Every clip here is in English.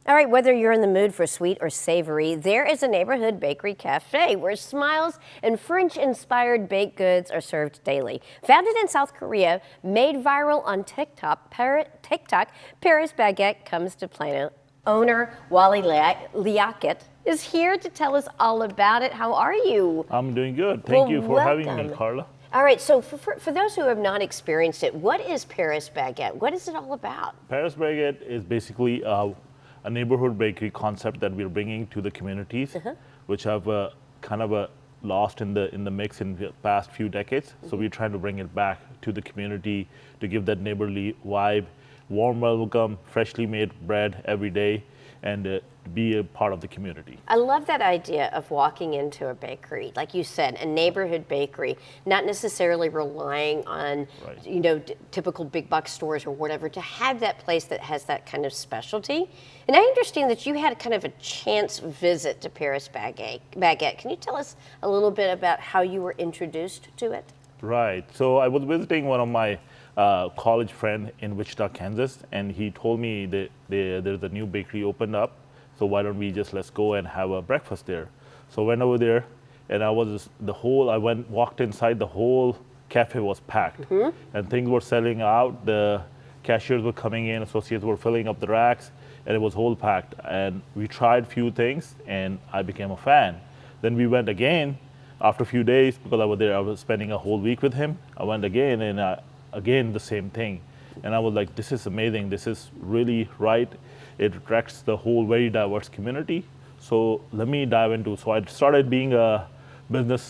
All right, whether you're in the mood for sweet or savory, there is a neighborhood bakery cafe where smiles and French-inspired baked goods are served daily. Founded in South Korea, made viral on TikTok, Paris Baguette comes to Plano. Owner Waleed Liaqet is here to tell us all about it. How are you? I'm doing good. Thank you for having me, Carla. All right, so for those who have not experienced it, what is Paris Baguette? What is it all about? Paris Baguette is basically a neighborhood bakery concept that we're bringing to the communities, which have kind of lost in the mix in the past few decades. So we're trying to bring it back to the community to give that neighborly vibe, warm welcome, freshly made bread every day, and be a part of the community. I love that idea of walking into a bakery, like you said, a neighborhood bakery, not necessarily relying on, typical big box stores or whatever, to have that place that has that kind of specialty. And I understand that you had kind of a chance visit to Paris Baguette. Can you tell us a little bit about how you were introduced to it? Right. So I was visiting one of my college friend in Wichita, Kansas, and he told me that there's a new bakery opened up. So why don't we let's go and have a breakfast there? So I went over there, and walked inside, the whole cafe was packed, and things were selling out. The cashiers were coming in, associates were filling up the racks, and it was whole packed. And we tried few things, and I became a fan. Then we went again after a few days because I was there. I was spending a whole week with him. I went again, and again the same thing. And I was like, this is amazing. This is really right. It attracts the whole very diverse community. So let me dive into. So I started being a business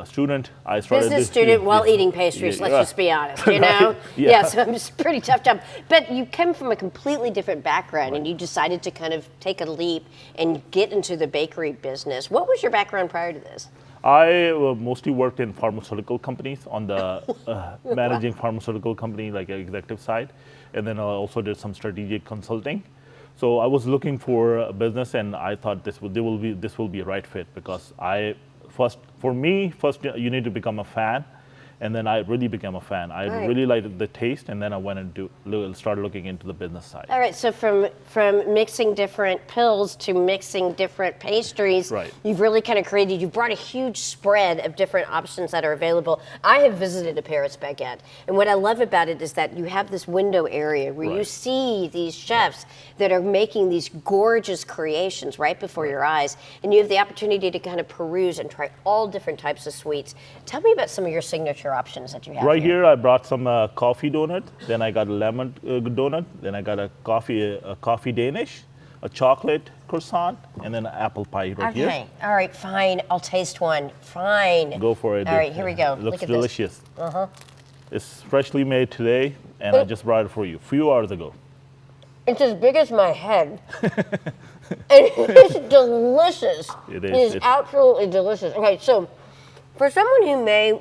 student. Business student while eating pastries. Let's just be honest. You know. Yeah. So it's a pretty tough job. But you come from a completely different background, and you decided to kind of take a leap and get into the bakery business. What was your background prior to this? I mostly worked in pharmaceutical companies on the managing pharmaceutical company, like executive side, and then I also did some strategic consulting. So I was looking for a business, and I thought this will be a right fit because first you need to become a fan, and then I really became a fan. I really liked the taste, and then I went and started looking into the business side. All right, so from mixing different pills to mixing different pastries, you've really kind of you've brought a huge spread of different options that are available. I have visited a Paris Baguette, and what I love about it is that you have this window area where you see these chefs that are making these gorgeous creations right before your eyes, and you have the opportunity to kind of peruse and try all different types of sweets. Tell me about some of your signature options that you have here. I brought some coffee donut, then I got a lemon donut, then I got a coffee Danish, a chocolate croissant, and then an apple pie here. Okay, all right, fine. I'll taste one. Fine. Go for it. All right, here we go. It looks Look at delicious. This. It's freshly made today, and I just brought it for you a few hours ago. It's as big as my head. It's delicious. It is. It is absolutely delicious. Okay, so for someone who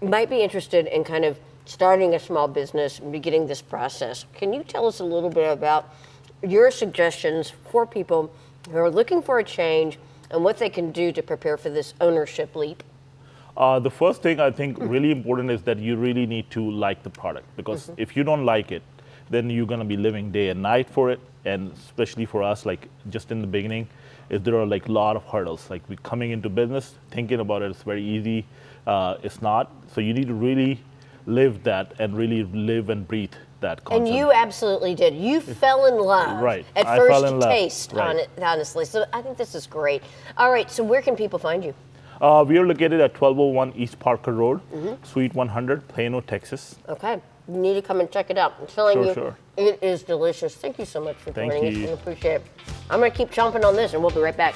might be interested in kind of starting a small business and beginning this process, can you tell us a little bit about your suggestions for people who are looking for a change and what they can do to prepare for this ownership leap? The first thing I think really important is that you really need to like the product, because if you don't like it, then you're going to be living day and night for it. And especially for us, like just in the beginning, there are like a lot of hurdles. Like we coming into business, thinking about it, it's very easy. It's not. So you need to really live that and really live and breathe that concept. And you absolutely did. You fell in love at first taste on it, honestly. So I think this is great. All right, so where can people find you? We are located at 1201 East Parker Road, Suite 100, Plano, Texas. Okay. You need to come and check it out. I'm telling you, it is delicious. Thank you so much for joining us. I appreciate it. I'm going to keep chomping on this, and we'll be right back.